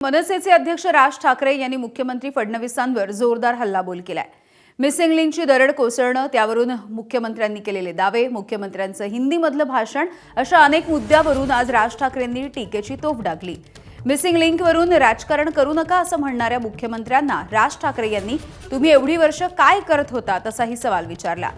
मनसेचे अध्यक्ष राज ठाकरे यांनी मुख्यमंत्री फडणवीसांवर जोरदार हल्लाबोल केलाय। मिसिंग लिंकची दरड कोसळणं, त्यावरून मुख्यमंत्र्यांनी केलेले दावे, मुख्यमंत्र्यांचं हिंदीमधलं भाषण अशा अनेक मुद्द्यावरून आज राज ठाकरेंनी टीकेची तोफ डागली। मिसिंग लिंकवरून राजकारण करू नका असं म्हणणाऱ्या मुख्यमंत्र्यांना राज ठाकरे यांनी तुम्ही एवढी वर्ष काय करत होता तसाही सवाल विचारला।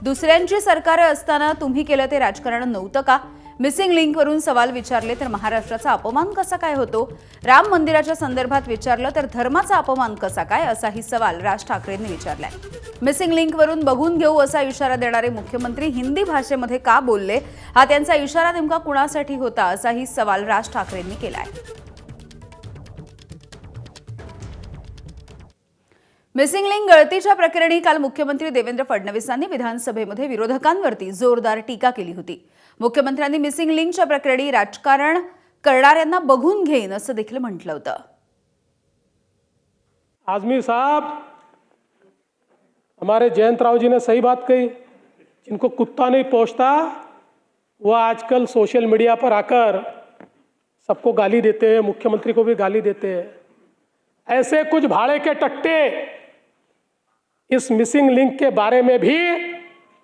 दुसऱ्यांची सरकार असताना तुम्ही केलं ते राजकारण नव्हतं का? मिसिंग लिंकवरून सवाल विचारले तर महाराष्ट्राचा अपमान कसा काय होतो? राम मंदिराच्या संदर्भात विचारलं तर धर्माचा अपमान कसा काय, असाही सवाल राज ठाकरेंनी विचारलाय। मिसिंग लिंकवरून बघून घेऊ असा इशारा देणारे मुख्यमंत्री हिंदी भाषेमध्ये का बोलले, हा त्यांचा इशारा नेमका कुणासाठी होता, असाही सवाल राज ठाकरेंनी केलाय। मिसिंग लिंक गळतीच्या प्रकरणी काल मुख्यमंत्री देवेंद्र फडणवीसांनी विधानसभेमध्ये विरोधकांवरती जोरदार टीका केली होती। मुख्यमंत्र्यांनी मिसिंग लिंकच्या प्रकरणी राजकारण करणाऱ्यांना बघून घेईन असं देखील म्हटलं होतं। आजमी साहब, हमारे जयंत राव जी ने सही बात कही। जिनको कुत्ता नहीं पहुंचता वो आजकल सोशल मीडिया पर आकर सबको गाली देते हैं, मुख्यमंत्री को भी गाली देते हैं। ऐसे कुछ भाड़े के टट्टे इस मिसिंग लिंक के बारे में भी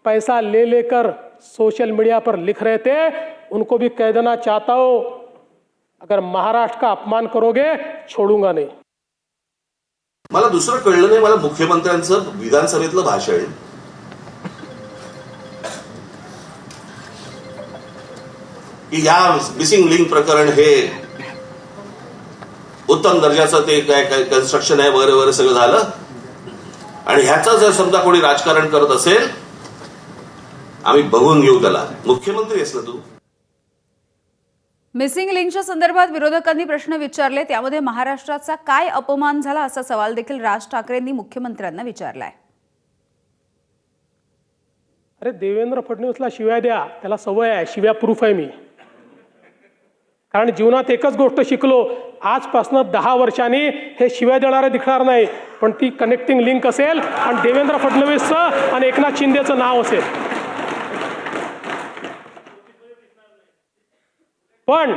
पैसा ले लेकर सोशल मीडिया पर लिख रहे थे। उनको भी कह देना चाहता हूं, अगर महाराष्ट्र का अपमान करोगे छोडूंगा नहीं। मला दुसरं कळलं नाही, मला मुख्यमंत्र्यांचं विधानसभेतलं भाषण की या मिसिंग लिंक प्रकरण हे उत्तम दर्जाचं ते काय कन्स्ट्रक्शन आहे वगैरे वगैरे सगळं झालं, आणि ह्याचं जर समजा कोणी राजकारण करत असेल आम्ही बघून घेऊ त्याला। मुख्यमंत्री आहेस ना तू। मिसिंग लिंकच्या संदर्भात विरोधकांनी प्रश्न विचारले, त्यामध्ये महाराष्ट्राचा काय अपमान झाला असा सवाल देखील राज ठाकरेंनी मुख्यमंत्र्यांना विचारलाय। अरे देवेंद्र फडणवीसला शिव्या द्या, त्याला सवय आहे, शिव्या प्रूफ आहे मी। कारण जीवनात एकच गोष्ट शिकलो, आजपासून 10 वर्षांनी हे शिव्या देणारे दिसणार नाही, पण ती कनेक्टिंग लिंक असेल आणि देवेंद्र फडणवीसचं आणि एकनाथ शिंदेचं नाव असेल। पण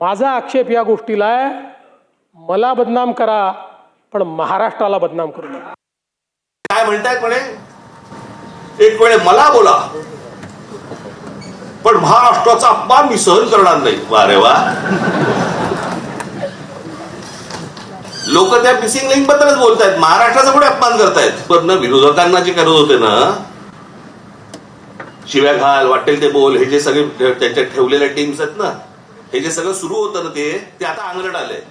माझा आक्षेप या गोष्टीला आहे, मला बदनाम करा पण महाराष्ट्राला बदनाम करू नका। काय म्हणतायत म्हणे, एक वेळे मला बोला पण महाराष्ट्राचा अपमान मी सहन करणार नाही। वा रे वा, लोक त्या मिसिंग लिंक बद्दलच बोलतायत, महाराष्ट्राचा पुढे अपमान करतायत। पण विरोधकांना जे करत होते ना, शिव्या घाल, वाटेल ते बोल, हे जे सगळे त्यांच्या ठेवलेल्या टीम्स आहेत ना, हे जे सगळं सुरू होतं ना, ते आता अंगलट आलंय।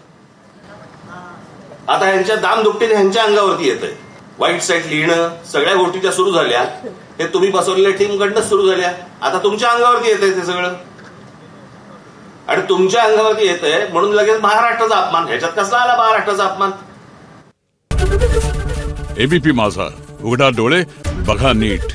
आता ह्यांच्या दामदुपटीने ह्यांच्या अंगावरती येतंय। वाईट साईड लिहिणं, सगळ्या गोष्टी ज्या सुरू झाल्या हे तुम्ही बसवलेल्या टीम कडनं सुरू झाल्या, आता तुमच्या अंगावरती येतंय ते सगळं, आणि तुमच्या अंगावरती येतंय म्हणून लगेच महाराष्ट्राचा अपमान। ह्याच्यात कसला आला महाराष्ट्राचा अपमान? एबीपी माझा, उघडा डोळे बघा नीट।